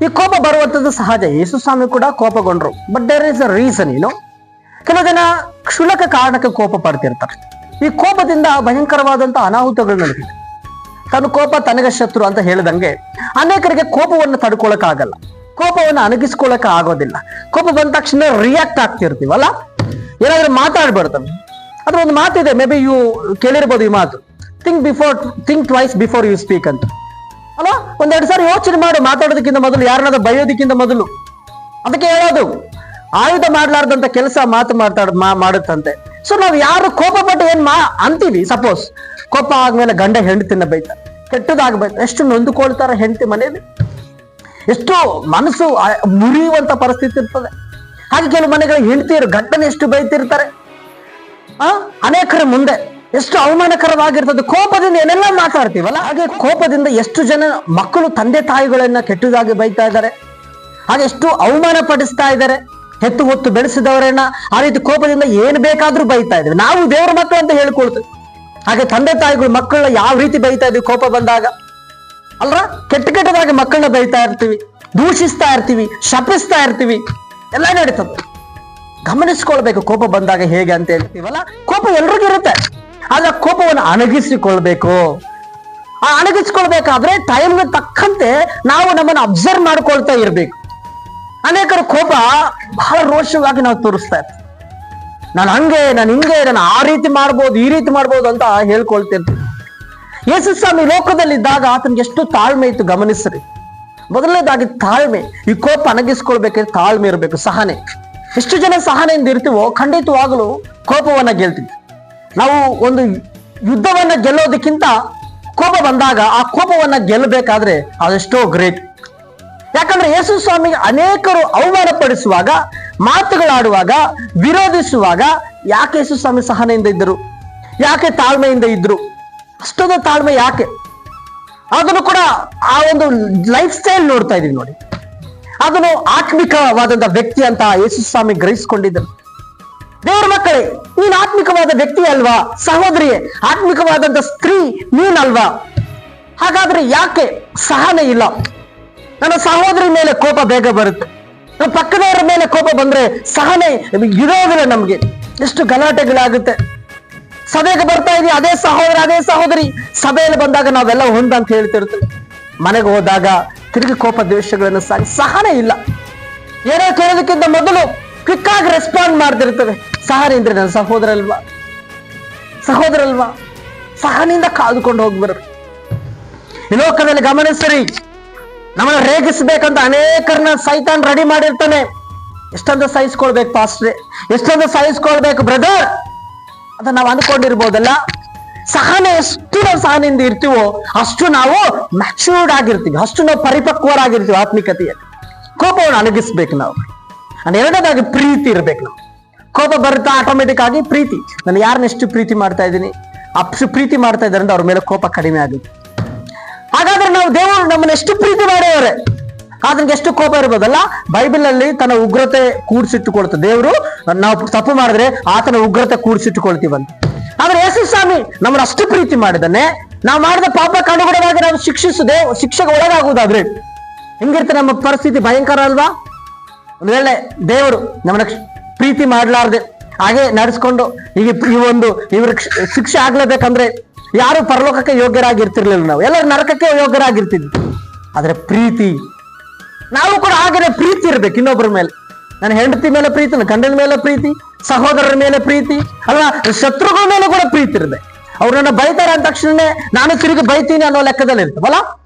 ಈ ಕೋಪ ಬರುವಂಥದ್ದು ಸಹಜ. ಯೇಸು ಸ್ವಾಮಿ ಕೂಡ ಕೋಪಗೊಂಡ್ರು. But there is a reason. ಕೆಲವು ಜನ ಕ್ಷುಲ್ಲಕ ಕಾರಣಕ್ಕೆ ಕೋಪ ಪಡ್ತಿರ್ತಾರೆ. ಈ ಕೋಪದಿಂದ ಭಯಂಕರವಾದಂತ ಅನಾಹುತಗಳು ನಡೆದಿದೆ. ತನ್ನ ಕೋಪ ತನಗ ಶತ್ರು ಅಂತ ಹೇಳಿದಂಗೆ ಅನೇಕರಿಗೆ ಕೋಪವನ್ನು ತಡ್ಕೊಳಕ್ ಆಗಲ್ಲ, ಕೋಪವನ್ನು ಅಣಗಿಸ್ಕೊಳಕ್ ಆಗೋದಿಲ್ಲ. ಕೋಪ ಬಂದ ತಕ್ಷಣ ರಿಯಾಕ್ಟ್ ಆಗ್ತಿರ್ತೀವಲ್ಲ, ಏನಾದ್ರೂ ಮಾತಾಡ್ಬಾರ್ದು. ಅದ್ರ ಒಂದು ಮಾತಿದೆ, ಮೇ ಬಿ ಯು ಕೇಳಿರ್ಬೋದು ಈ ಮಾತು, think twice before you speak ಅಂತ ಅಲ್ಲ. ಒಂದೆರಡು ಸಾರಿ ಯೋಚನೆ ಮಾಡು ಮಾತಾಡೋದಕ್ಕಿಂತ ಮೊದಲು, ಯಾರನ್ನಾದ್ರೂ ಬೈಯೋದಕ್ಕಿಂತ ಮೊದಲು. ಅದಕ್ಕೆ ಹೇಳೋದು, ಆಯುಧ ಮಾಡ್ಲಾರ್ದಂತ ಕೆಲಸ ಮಾತು ಮಾಡುತ್ತಂತೆ. ಸೊ ನಾವು ಯಾರು ಕೋಪ ಪಟ್ಟು ಅಂತೀವಿ, ಸಪೋಸ್ ಕೋಪ ಆದ್ಮೇಲೆ ಗಂಡ ಹೆಂಡತಿನ ಬೈತಾರೆ, ಕೆಟ್ಟದಾಗ್ಬೇಕು, ಎಷ್ಟು ನೊಂದುಕೊಳ್ತಾರ ಹೆಂಡತಿ ಮನೆಯಲ್ಲಿ, ಎಷ್ಟು ಮನಸ್ಸು ಮುರಿಯುವಂತ ಪರಿಸ್ಥಿತಿ ಇರ್ತದೆ. ಹಾಗೆ ಕೆಲವು ಮನೆಗಳ ಹೆಂಡತಿಯರು ಗಂಡನ ಎಷ್ಟು ಬೈತಿರ್ತಾರೆ, ಅನೇಕರ ಮುಂದೆ ಎಷ್ಟು ಅವಮಾನಕರವಾಗಿರ್ತದೆ. ಕೋಪದಿಂದ ಏನೆಲ್ಲ ಮಾತಾಡ್ತೀವಲ್ಲ, ಹಾಗೆ ಕೋಪದಿಂದ ಎಷ್ಟು ಜನ ಮಕ್ಕಳು ತಂದೆ ತಾಯಿಗಳನ್ನ ಕೆಟ್ಟದಾಗಿ ಬೈತಾ ಇದ್ದಾರೆ, ಹಾಗೆ ಎಷ್ಟು ಅವಮಾನ ಪಡಿಸ್ತಾ ಇದ್ದಾರೆ. ಹೆತ್ತು ಹೊತ್ತು ಬೆಳೆಸಿದವರನ್ನ ಆ ರೀತಿ ಕೋಪದಿಂದ ಏನ್ ಬೇಕಾದ್ರೂ ಬೈತಾ ಇದ್ದೀವಿ. ನಾವು ದೇವರ ಮಕ್ಕಳು ಅಂತ ಹೇಳ್ಕೊಳ್ತೀವಿ. ಹಾಗೆ ತಂದೆ ತಾಯಿಗಳು ಮಕ್ಕಳನ್ನ ಯಾವ ರೀತಿ ಬೈತಾ ಇದ್ವಿ ಕೋಪ ಬಂದಾಗ ಅಲ್ರ. ಕೆಟ್ಟದಾಗಿ ಮಕ್ಕಳನ್ನ ಬೈತಾ ಇರ್ತೀವಿ, ದೂಷಿಸ್ತಾ ಇರ್ತೀವಿ, ಶಪಿಸ್ತಾ ಇರ್ತೀವಿ, ಎಲ್ಲ ನಡೀತದೆ. ಗಮನಿಸ್ಕೊಳ್ಬೇಕು ಕೋಪ ಬಂದಾಗ ಹೇಗೆ ಅಂತ ಹೇಳ್ತೀವಲ್ಲ. ಕೋಪ ಎಲ್ರಿಗೂ ಇರುತ್ತೆ, ಆದ್ರೆ ಕೋಪವನ್ನು ಅಣಗಿಸಿಕೊಳ್ಬೇಕು. ಆ ಅಣಗಿಸ್ಕೊಳ್ಬೇಕಾದ್ರೆ ಟೈಮ್ಗೆ ತಕ್ಕಂತೆ ನಾವು ನಮ್ಮನ್ನು ಅಬ್ಸರ್ವ್ ಮಾಡ್ಕೊಳ್ತಾ ಇರ್ಬೇಕು. ಅನೇಕರ ಕೋಪ ಬಹಳ ರೋಷವಾಗಿ ನಾವು ತೋರಿಸ್ತಾ ಇರ್ತೀವಿ. ನಾನು ಹಂಗೆ, ನಾನು ಹಿಂಗೆ, ನಾನು ಆ ರೀತಿ ಮಾಡ್ಬೋದು, ಈ ರೀತಿ ಮಾಡ್ಬೋದು ಅಂತ ಹೇಳ್ಕೊಳ್ತಿರ್ತೀವಿ. ಯೇಸು ಸ್ವಾಮಿ ಲೋಕದಲ್ಲಿದ್ದಾಗ ಆತನಿಗೆ ಎಷ್ಟು ತಾಳ್ಮೆ ಇತ್ತು ಗಮನಿಸ್ರಿ. ಮೊದಲನೇದಾಗಿ ತಾಳ್ಮೆ. ಈ ಕೋಪ ಅಣಗಿಸ್ಕೊಳ್ಬೇಕಾದ್ರೆ ತಾಳ್ಮೆ ಇರಬೇಕು, ಸಹನೆ. ಎಷ್ಟು ಜನ ಸಹನೆಯಿಂದ ಇರ್ತೀವೋ ಖಂಡಿತವಾಗಲೂ ಕೋಪವನ್ನ ಗೆಲ್ತೀವಿ. ನಾವು ಒಂದು ಯುದ್ಧವನ್ನ ಗೆಲ್ಲೋದಕ್ಕಿಂತ ಕೋಪ ಬಂದಾಗ ಆ ಕೋಪವನ್ನ ಗೆಲ್ಲಬೇಕಾದ್ರೆ ಅದೆಷ್ಟೋ ಗ್ರೇಟ್. ಯಾಕಂದ್ರೆ ಯೇಸು ಸ್ವಾಮಿಗೆ ಅನೇಕರು ಅವಮಾನ ಪಡಿಸುವಾಗ, ಮಾತುಗಳಾಡುವಾಗ, ವಿರೋಧಿಸುವಾಗ ಯಾಕೆ ಯೇಸು ಸ್ವಾಮಿ ಸಹನೆಯಿಂದ ಇದ್ದರು? ಯಾಕೆ ತಾಳ್ಮೆಯಿಂದ ಇದ್ರು? ಅಷ್ಟೊಂದು ತಾಳ್ಮೆ ಯಾಕೆ? ಅದನ್ನು ಕೂಡ ಆ ಒಂದು ಲೈಫ್ ಸ್ಟೈಲ್ ನೋಡ್ತಾ ಇದೀವಿ ನೋಡಿ. ಅದನ್ನು ಆತ್ಮಿಕವಾದಂತ ವ್ಯಕ್ತಿ ಅಂತ ಯೇಸು ಸ್ವಾಮಿ ಗ್ರಹಿಸಿಕೊಂಡಿದ್ದರು. ದೇವರ ಮಕ್ಕಳೇ, ನೀನ್ ಆತ್ಮಿಕವಾದ ವ್ಯಕ್ತಿ ಅಲ್ವಾ? ಸಹೋದರಿಯೇ, ಆತ್ಮಿಕವಾದಂತ ಸ್ತ್ರೀ ನೀನಲ್ವಾ? ಹಾಗಾದ್ರೆ ಯಾಕೆ ಸಹನೆ ಇಲ್ಲ? ನನ್ನ ಸಹೋದರಿ ಮೇಲೆ ಕೋಪ ಬೇಗ ಬರುತ್ತೆ, ನಮ್ಮ ಪಕ್ಕದವರ ಮೇಲೆ ಕೋಪ ಬಂದ್ರೆ ಸಹನೆ ಇರೋದಿಲ್ಲ ನಮ್ಗೆ. ಎಷ್ಟು ಗಲಾಟೆಗಳಾಗುತ್ತೆ. ಸಭೆಗೆ ಬರ್ತಾ ಇದೀವಿ, ಅದೇ ಸಹೋದರಿ ಸಭೆಯಲ್ಲಿ ಬಂದಾಗ ನಾವೆಲ್ಲ ಹೊಂದ ಅಂತ ಹೇಳ್ತಿರ್ತೀವಿ. ಮನೆಗೆ ಹೋದಾಗ ತಿರುಗಿ ಕೋಪ ದ್ವೇಷಗಳನ್ನು ಸಹನೆ ಇಲ್ಲ. ಏನೋ ಕೇಳೋದಕ್ಕಿಂತ ಮೊದಲು ಕ್ವಿಕ್ ಆಗಿ ರೆಸ್ಪಾಂಡ್ ಮಾಡ್ತಿರ್ತವೆ. ಸಹನೆ ಅಂದ್ರೆ ನನ್ನ ಸಹೋದರಲ್ವಾ? ಸಹನೆಯಿಂದ ಕಾದುಕೊಂಡು ಹೋಗ್ಬರ್ರಿ. ಈ ಲೋಕದಲ್ಲಿ ಗಮನಿಸ್ರಿ, ನಮ್ಮನ್ನ ರೇಗಿಸ್ಬೇಕಂತ ಅನೇಕರನ್ನ ಸೈತಾನ್ ರೆಡಿ ಮಾಡಿರ್ತಾನೆ. ಎಷ್ಟೊಂದು ಸಹಿಸ್ಕೊಳ್ಬೇಕು ಪಾಸ್ಟ್ರೆ, ಎಷ್ಟೊಂದು ಸಹಿಸ್ಕೊಳ್ಬೇಕು ಬ್ರದರ್ ಅಂತ ನಾವು ಅಂದ್ಕೊಂಡಿರ್ಬೋದಲ್ಲ. ಸಹನೆ ಎಷ್ಟು ನಾವು ಸಹನೆಯಿಂದ ಇರ್ತೀವೋ ಅಷ್ಟು ನಾವು ಮ್ಯಾಚೂರ್ಡ್ ಆಗಿರ್ತೀವಿ, ಅಷ್ಟು ನಾವು ಪರಿಪಕ್ವರಾಗಿರ್ತೀವಿ ಆತ್ಮಿಕತೆಯಲ್ಲಿ. ಕೋಪವನ್ನು ಅಣಗಿಸ್ಬೇಕು ನಾವು. ಎರಡನೇದಾಗಿ ಪ್ರೀತಿ ಇರ್ಬೇಕು. ನಾವು ಕೋಪ ಬರುತ್ತಾ ಆಟೋಮೆಟಿಕ್ ಆಗಿ ಪ್ರೀತಿ. ನಾನು ಯಾರನ್ನ ಎಷ್ಟು ಪ್ರೀತಿ ಮಾಡ್ತಾ ಇದ್ದೀನಿ, ಅಷ್ಟು ಪ್ರೀತಿ ಮಾಡ್ತಾ ಇದ್ದಾರೆ ಅವ್ರ ಮೇಲೆ ಕೋಪ ಕಡಿಮೆ ಆಗುತ್ತೆ. ಹಾಗಾದ್ರೆ ನಾವು ದೇವರು ನಮ್ಮನ್ನ ಎಷ್ಟು ಪ್ರೀತಿ ಮಾಡೋರೆ, ಆದ್ರೆ ಎಷ್ಟು ಕೋಪ ಇರ್ಬೋದಲ್ಲ. ಬೈಬಲ್ ಅಲ್ಲಿ ತನ್ನ ಉಗ್ರತೆ ಕೂಡಿಸಿಟ್ಟುಕೊಳ್ತದೆ. ದೇವರು ನಾವು ತಪ್ಪು ಮಾಡಿದ್ರೆ ಆತನ ಉಗ್ರತೆ ಕೂಡಿಸಿಟ್ಟುಕೊಳ್ತೀವಂತ. ಆದ್ರೆ ಯೇಸು ಸ್ವಾಮಿ ನಮ್ಮನ್ನ ಅಷ್ಟು ಪ್ರೀತಿ ಮಾಡಿದಾನೆ. ನಾವು ಮಾಡಿದ ಪಾಪಕ್ಕೆ ಅನುಗುಣವಾಗಿ ನಾವು ಶಿಕ್ಷೆಗೆ ಒಳಗಾಗುವುದಾದ್ರೆ ಹೆಂಗಿರ್ತದೆ ನಮ್ಮ ಪರಿಸ್ಥಿತಿ? ಭಯಂಕರ ಅಲ್ವಾ? ಒಂದ್ ವೇಳೆ ದೇವರು ನಮ್ಮನ್ನ ಪ್ರೀತಿ ಮಾಡ್ಲಾರ್ದೆ ಹಾಗೆ ನಡೆಸ್ಕೊಂಡು ಈಗ ಇವ್ರಿಗೆ ಶಿಕ್ಷೆ ಆಗ್ಲೇಬೇಕಂದ್ರೆ ಯಾರು ಪರಲೋಕಕ್ಕೆ ಯೋಗ್ಯರಾಗಿರ್ತಿರ್ಲಿಲ್ಲ, ನಾವು ಎಲ್ಲರೂ ನರಕಕ್ಕೆ ಯೋಗ್ಯರಾಗಿರ್ತಿದ್ವಿ. ಆದ್ರೆ ಪ್ರೀತಿ, ನಾವು ಕೂಡ ಹಾಗೆ ಪ್ರೀತಿ ಇರ್ಬೇಕು ಇನ್ನೊಬ್ಬರ ಮೇಲೆ. ನನ್ನ ಹೆಂಡತಿ ಮೇಲೆ ಪ್ರೀತಿ, ನನ್ನ ಗಂಡನ ಮೇಲೆ ಪ್ರೀತಿ, ಸಹೋದರರ ಮೇಲೆ ಪ್ರೀತಿ, ಅಲ್ಲ ಶತ್ರುಗಳ ಮೇಲೆ ಕೂಡ ಪ್ರೀತಿ ಇರ್ಬೇಕು. ಅವ್ರು ನನ್ನ ಬೈತಾರೆ ಅಂದ ತಕ್ಷಣ ನಾನು ತಿರುಗಿ ಬೈತೀನಿ ಅನ್ನೋ ಲೆಕ್ಕದಲ್ಲಿ ಇರ್ತವಲ್ಲ.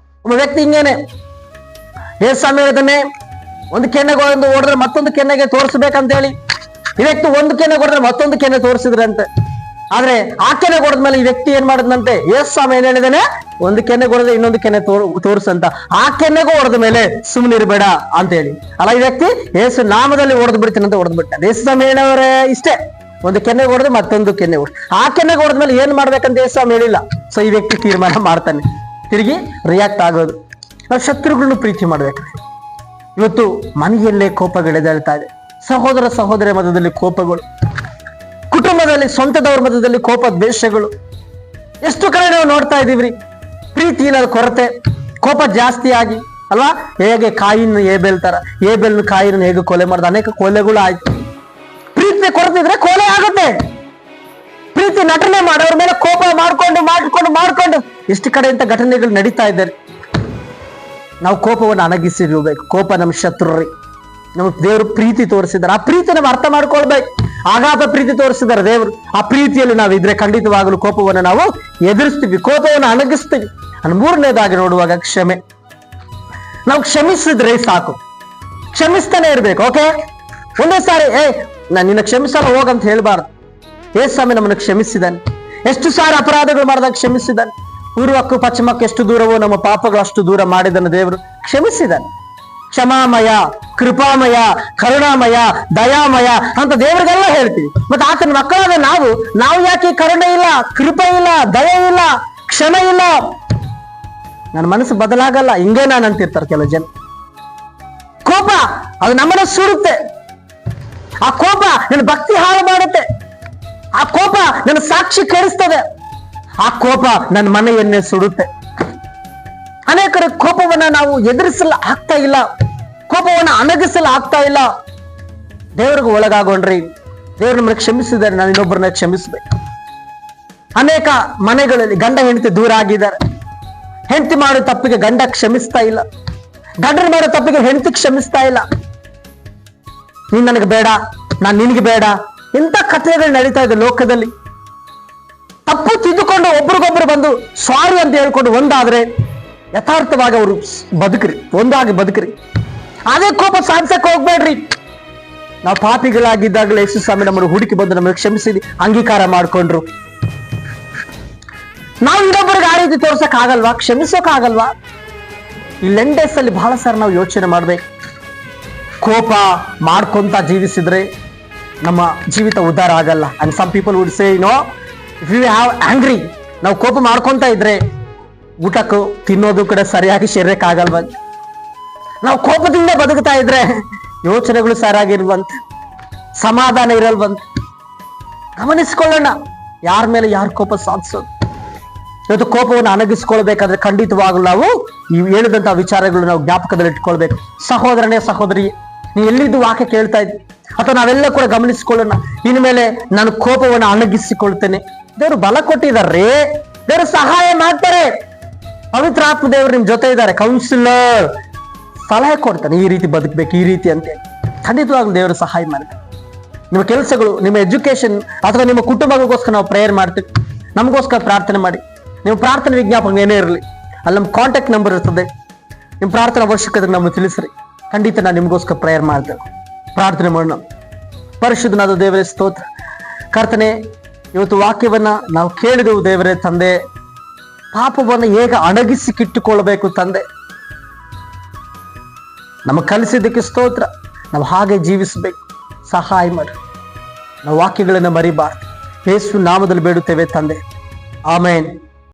ಒಬ್ಬ ವ್ಯಕ್ತಿ ಹಿಂಗೇನೆ ಸ್ವಾಮಿ ಹೇಳಿದಾನೆ, ಒಂದು ಕೆನ್ನೆಗೆ ಹೊಡೆದ್ರೆ ಮತ್ತೊಂದು ಕೆನ್ನೆಗೆ ತೋರಿಸ್ಬೇಕಂತ ಹೇಳಿ ಈ ವ್ಯಕ್ತಿ ಒಂದು ಕೆನ್ನೆ ಹೊಡೆದ್ರೆ ಮತ್ತೊಂದು ಕೆನ್ನೆ ತೋರಿಸಿದ್ರಂತೆ. ಆದ್ರೆ ಆ ಕೆನ್ನೆ ಹೊಡೆದ್ಮೇಲೆ ಈ ವ್ಯಕ್ತಿ ಏನ್ ಮಾಡಿದ್ನಂತೆ, ಸ್ವಾಮಿ ಏನ್ ಹೇಳಿದಾನೆ, ಒಂದು ಕೆನ್ನೆ ಹೊಡೆದ್ರೆ ಇನ್ನೊಂದು ಕೆನ್ನೆ ತೋರಿಸಂತ. ಆ ಕೆನ್ನೆಗೂ ಹೊಡೆದ ಮೇಲೆ ಸುಮ್ಮನಿರ್ಬೇಡ ಅಂತ ಹೇಳಿ ಅಲ್ಲ, ಈ ವ್ಯಕ್ತಿ ಯೇಸು ನಾಮದಲ್ಲಿ ಹೊಡೆದು ಬಿಡ್ತೀನಿ ಅಂತ ಹೊಡೆದ್ಬಿಟ್ಟ. ಸ್ವಾಮಿ ಹೇಳವ್ರೆ ಇಷ್ಟೇ, ಒಂದು ಕೆನ್ನೆ ಹೊಡೆದ್ರೆ ಮತ್ತೊಂದು ಕೆನ್ನೆ ಹೊಡೆದು ಆ ಕೆನ್ನೆಗೆ ಹೊಡೆದ್ಮೇಲೆ ಏನ್ ಮಾಡ್ಬೇಕಂತ ಸ್ವಾಮಿ ಹೇಳಿಲ್ಲ. ಸೊ ಈ ವ್ಯಕ್ತಿ ತೀರ್ಮಾನ ಮಾಡ್ತಾನೆ, ತಿರುಗಿ ರಿಯಾಕ್ಟ್ ಆಗೋದು. ನಾವು ಶತ್ರುಗಳನ್ನು ಪ್ರೀತಿ ಮಾಡ್ಬೇಕು. ಇವತ್ತು ಮನೆಯಲ್ಲೇ ಕೋಪಗಳೆದೇಳ್ತಾ ಇದೆ. ಸಹೋದರ ಮಧ್ಯದಲ್ಲಿ ಕೋಪಗಳು, ಕುಟುಂಬದಲ್ಲಿ ಸ್ವಂತದವ್ರ ಮಧ್ಯದಲ್ಲಿ ಕೋಪ ದ್ವೇಷಗಳು ಎಷ್ಟು ಕಡೆ ನಾವು ನೋಡ್ತಾ ಇದೀವ್ರಿ. ಪ್ರೀತಿಯ ಕೊರತೆ, ಕೋಪ ಜಾಸ್ತಿ ಆಗಿ ಅಲ್ವಾ? ಹೇಗೆ ಕಾಯಿನ್ ಏಬೆಲ್ ತರ, ಏಬೆಲ್ ಕಾಯಿನ ಹೇಗೆ ಕೊಲೆ ಮಾಡಿದ, ಅನೇಕ ಕೊಲೆಗಳು ಆಯ್ತು. ಪ್ರೀತಿ ಕೊರತಿದ್ರೆ ಕೊಲೆ ಆಗುತ್ತೆ. ಪ್ರೀತಿ ನಟನೆ ಮಾಡೋರ ಮೇಲೆ ಕೋಪ ಮಾಡ್ಕೊಂಡು ಎಷ್ಟು ಕಡೆ ಅಂತ ಘಟನೆಗಳು ನಡೀತಾ ಇದ್ದಾರೆ. ನಾವು ಕೋಪವನ್ನು ಅಣಗಿಸಿರ್ಬೇಕು. ಕೋಪ ನಮ್ಮ ಶತ್ರುರಿ. ನಮಗೆ ದೇವರು ಪ್ರೀತಿ ತೋರಿಸಿದ್ದಾರೆ, ಆ ಪ್ರೀತಿ ನಾವು ಅರ್ಥ ಮಾಡ್ಕೊಳ್ಬೇಕು. ಆಗಾಧ ಪ್ರೀತಿ ತೋರಿಸಿದ್ದಾರೆ ದೇವರು. ಆ ಪ್ರೀತಿಯಲ್ಲಿ ನಾವು ಇದ್ರೆ ಖಂಡಿತವಾಗಲು ಕೋಪವನ್ನು ನಾವು ಎದುರಿಸ್ತೀವಿ, ಕೋಪವನ್ನು ಅಣಗಿಸ್ತೀವಿ. ಮೂರನೇದಾಗಿ ನೋಡುವಾಗ ಕ್ಷಮೆ. ನಾವು ಕ್ಷಮಿಸಿದ್ರೆ ಸಾಕು, ಕ್ಷಮಿಸ್ತಾನೆ ಇರ್ಬೇಕು. ಓಕೆ, ಒಂದೇ ಸಾರಿ ನಾನು ನಿನ್ನ ಕ್ಷಮಿಸಲ್ಲ ಹೋಗಂತ ಹೇಳ್ಬಾರ್ದು. ಸ್ವಾಮಿ ನಮ್ಮನ್ನು ಕ್ಷಮಿಸಿದ್ದಾನೆ. ಎಷ್ಟು ಸಾರಿ ಅಪರಾಧಗಳು ಮಾಡಿದಾಗ ಕ್ಷಮಿಸಿದ್ದಾನೆ. ಪೂರ್ವಕ್ಕೂ ಪಶ್ಚಿಮಕ್ಕೂ ಎಷ್ಟು ದೂರವೋ ನಮ್ಮ ಪಾಪಗಳು ಅಷ್ಟು ದೂರ ಮಾಡಿದನು ದೇವರು. ಕ್ಷಮಿಸಿದ್ದಾನೆ. ಕ್ಷಮಾಮಯ, ಕೃಪಾಮಯ, ಕರುಣಾಮಯ, ದಯಾಮಯ ಅಂತ ದೇವರಿಗೆಲ್ಲ ಹೇಳ್ತೀವಿ. ಮತ್ತೆ ಆತನ ಮಕ್ಕಳಾದ ನಾವು ಯಾಕೆ ಕರುಣೆ ಇಲ್ಲ, ಕೃಪೆ ಇಲ್ಲ, ದಯೆ ಇಲ್ಲ, ಕ್ಷಮೆ ಇಲ್ಲ? ನನ್ನ ಮನಸ್ಸು ಬದಲಾಗಲ್ಲ, ಹಿಂಗೆ ನಾನು ಅಂತಿರ್ತಾರೆ ಕೆಲವು ಜನ. ಕೋಪ ಅದು ನಮ್ಮನ್ನ ಸುಡುತ್ತೆ. ಆ ಕೋಪ ನನ್ನ ಭಕ್ತಿ ಹಾಳು ಮಾಡುತ್ತೆ. ಆ ಕೋಪ ನನ್ನ ಸಾಕ್ಷಿ ಕೆಡಿಸ್ತದೆ. ಆ ಕೋಪ ನನ್ನ ಮನೆಯನ್ನೇ ಸುಡುತ್ತೆ. ಅನೇಕರ ಕೋಪವನ್ನ ನಾವು ಎದುರಿಸಲು ಆಗ್ತಾ ಇಲ್ಲ, ಕೋಪವನ್ನ ಅಣಗಿಸಲು ಆಗ್ತಾ ಇಲ್ಲ. ದೇವರಿಗೆ ಒಳಗಾಗೋಣ್ರಿ. ದೇವರು ನಮ್ಮನ್ನು ಕ್ಷಮಿಸಿದ್ದಾರೆ, ನಾನು ಇನ್ನೊಬ್ಬರನ್ನ ಕ್ಷಮಿಸ್ಬೇಕು. ಅನೇಕ ಮನೆಗಳಲ್ಲಿ ಗಂಡ ಹೆಂಡತಿ ದೂರ ಆಗಿದ್ದಾರೆ. ಹೆಂಡತಿ ಮಾಡೋ ತಪ್ಪಿಗೆ ಗಂಡ ಕ್ಷಮಿಸ್ತಾ ಇಲ್ಲ, ಗಂಡನ ಮಾಡೋ ತಪ್ಪಿಗೆ ಹೆಂಡತಿ ಕ್ಷಮಿಸ್ತಾ ಇಲ್ಲ. ನೀನ್ ನನಗೆ ಬೇಡ, ನಾನು ನಿನಗೆ ಬೇಡ, ಇಂಥ ಕಥೆಗಳು ನಡೀತಾ ಇದೆ ಲೋಕದಲ್ಲಿ. ತಪ್ಪು ತಿದ್ದುಕೊಂಡು ಒಬ್ರಿಗೊಬ್ರು ಬಂದು ಸಾರಿ ಅಂತ ಹೇಳ್ಕೊಂಡು ಒಂದಾದ್ರೆ ಯಥಾರ್ಥವಾಗಿ ಅವರು ಬದುಕ್ರಿ, ಒಂದಾಗಿ ಬದುಕ್ರಿ. ಅದೇ ಕೋಪ ಸಾಧಿಸಕ್ಕೆ ಹೋಗ್ಬೇಡ್ರಿ. ನಾವು ಪಾಪಿಗಳಾಗಿದ್ದಾಗಲೇ ಯೇಸು ಸ್ವಾಮಿ ನಮ್ಮನ್ನು ಹುಡುಕಿ ಬಂದು ನಮ್ಮನ್ನು ಕ್ಷಮಿಸಿ ಅಂಗೀಕಾರ ಮಾಡ್ಕೊಂಡ್ರು. ನಾವು ಇನ್ನೊಬ್ಬರಿಗೆ ಆ ರೀತಿ ತೋರ್ಸಕ್ ಆಗಲ್ವಾ? ಕ್ಷಮಿಸೋಕ್ ಆಗಲ್ವಾ? ಈ ಲೆಂಡೇಸ್ ಅಲ್ಲಿ ಬಹಳ ಸಾರಿ ನಾವು ಯೋಚನೆ ಮಾಡ್ಬೇಕು. ಕೋಪ ಮಾಡ್ಕೊಂತ ಜೀವಿಸಿದ್ರೆ ನಮ್ಮ ಜೀವಿತ ಉದ್ಧಾರ ಆಗಲ್ಲ. And some people would say if you have angry, ನಾವು ಕೋಪ ಮಾಡ್ಕೊಂತ ಇದ್ರೆ ಊಟಕ್ಕೂ ತಿನ್ನೋದು ಕೂಡ ಸರಿಯಾಗಿ ಸೇರಕ್ಕಾಗಲ್ವಂತ. ನಾವು ಕೋಪದಿಂದ ಬದುಕ್ತಾ ಇದ್ರೆ ಯೋಚನೆಗಳು ಸರಿಯಾಗಿರುವಂತ, ಸಮಾಧಾನ ಇರಲ್ವಂತ. ಗಮನಿಸ್ಕೊಳ್ಳೋಣ, ಯಾರ ಮೇಲೆ ಯಾರು ಕೋಪ ಸಾಧಿಸೋದು. ಇವತ್ತು ಕೋಪವನ್ನು ಅಣಗಿಸ್ಕೊಳ್ಬೇಕಾದ್ರೆ ಖಂಡಿತವಾಗಲು ನಾವು ಈ ಹೇಳಿದಂತಹ ವಿಚಾರಗಳು ನಾವು ಜ್ಞಾಪಕದಲ್ಲಿ ಇಟ್ಕೊಳ್ಬೇಕು. ಸಹೋದರನೇ ಸಹೋದರಿ, ನೀ ಎಲ್ಲಿದ್ದು ವಾಕ್ಯ ಕೇಳ್ತಾ ಇದ್ದಿ, ಅಥವಾ ನಾವೆಲ್ಲ ಕೂಡ ಗಮನಿಸ್ಕೊಳ್ಳೋಣ. ಇನ್ಮೇಲೆ ನಾನು ಕೋಪವನ್ನು ಅಣಗಿಸಿಕೊಳ್ತೇನೆ. ದೇವರು ಬಲ ಕೊಟ್ಟಿದ್ದಾರೆ, ದೇವರು ಸಹಾಯ ಮಾಡ್ತಾರೆ. ಪವಿತ್ರ ಆತ್ಮ ದೇವರು ನಿಮ್ ಜೊತೆ ಇದ್ದಾರೆ, ಕೌನ್ಸಿಲರ್ ಸಲಹೆ ಕೊಡ್ತಾನೆ, ಈ ರೀತಿ ಬದುಕ್ಬೇಕು, ಈ ರೀತಿ ಅಂತ. ಖಂಡಿತವಾಗ್ಲೂ ದೇವರು ಸಹಾಯ ಮಾಡ್ತಾರೆ. ನಿಮ್ಮ ಕೆಲಸಗಳು, ನಿಮ್ಮ ಎಜುಕೇಶನ್ ಅಥವಾ ನಿಮ್ಮ ಕುಟುಂಬಗೋಸ್ಕರ ನಾವು ಪ್ರೇಯರ್ ಮಾಡ್ತೀವಿ. ನಮಗೋಸ್ಕರ ಪ್ರಾರ್ಥನೆ ಮಾಡಿ. ನಿಮ್ಮ ಪ್ರಾರ್ಥನೆ ವಿಜ್ಞಾಪನೆ ಏನೇ ಇರಲಿ, ಅಲ್ಲಿ ನಮ್ಮ ಕಾಂಟ್ಯಾಕ್ಟ್ ನಂಬರ್ ಇರ್ತದೆ. ನಿಮ್ಮ ಪ್ರಾರ್ಥನೆ ಅವಶ್ಯಕತೆ ನಮಗೆ ತಿಳಿಸ್ರಿ. ಖಂಡಿತ ನಾನು ನಿಮಗೋಸ್ಕರ ಪ್ರೇಯರ್ ಮಾಡ್ತೇನೆ. ಪ್ರಾರ್ಥನೆ ಮಾಡೋಣ. ಪರಿಶುದ್ಧನಾದ ದೇವರೇ ಸ್ತೋತ್ರ. ಕರ್ತನೆ, ಇವತ್ತು ವಾಕ್ಯವನ್ನ ನಾವು ಕೇಳಿದೆವು ದೇವರೇ ತಂದೆ. ಪಾಪವನ್ನು ಹೇಗೆ ಅಣಗಿಸಿ ಕಿಟ್ಟುಕೊಳ್ಳಬೇಕು ತಂದೆ, ನಮಗೆ ಕಲಿಸಿದ್ದಕ್ಕೆ ಸ್ತೋತ್ರ. ನಾವು ಹಾಗೆ ಜೀವಿಸಬೇಕು, ಸಹಾಯ ಮಾಡಿ. ನಾವು ವಾಕ್ಯಗಳನ್ನು ಮರಿಬಾರ್ದು. ಯೇಸು ನಾಮದಲ್ಲಿ ಬೇಡುತ್ತೇವೆ ತಂದೆ, ಆಮೇನ್.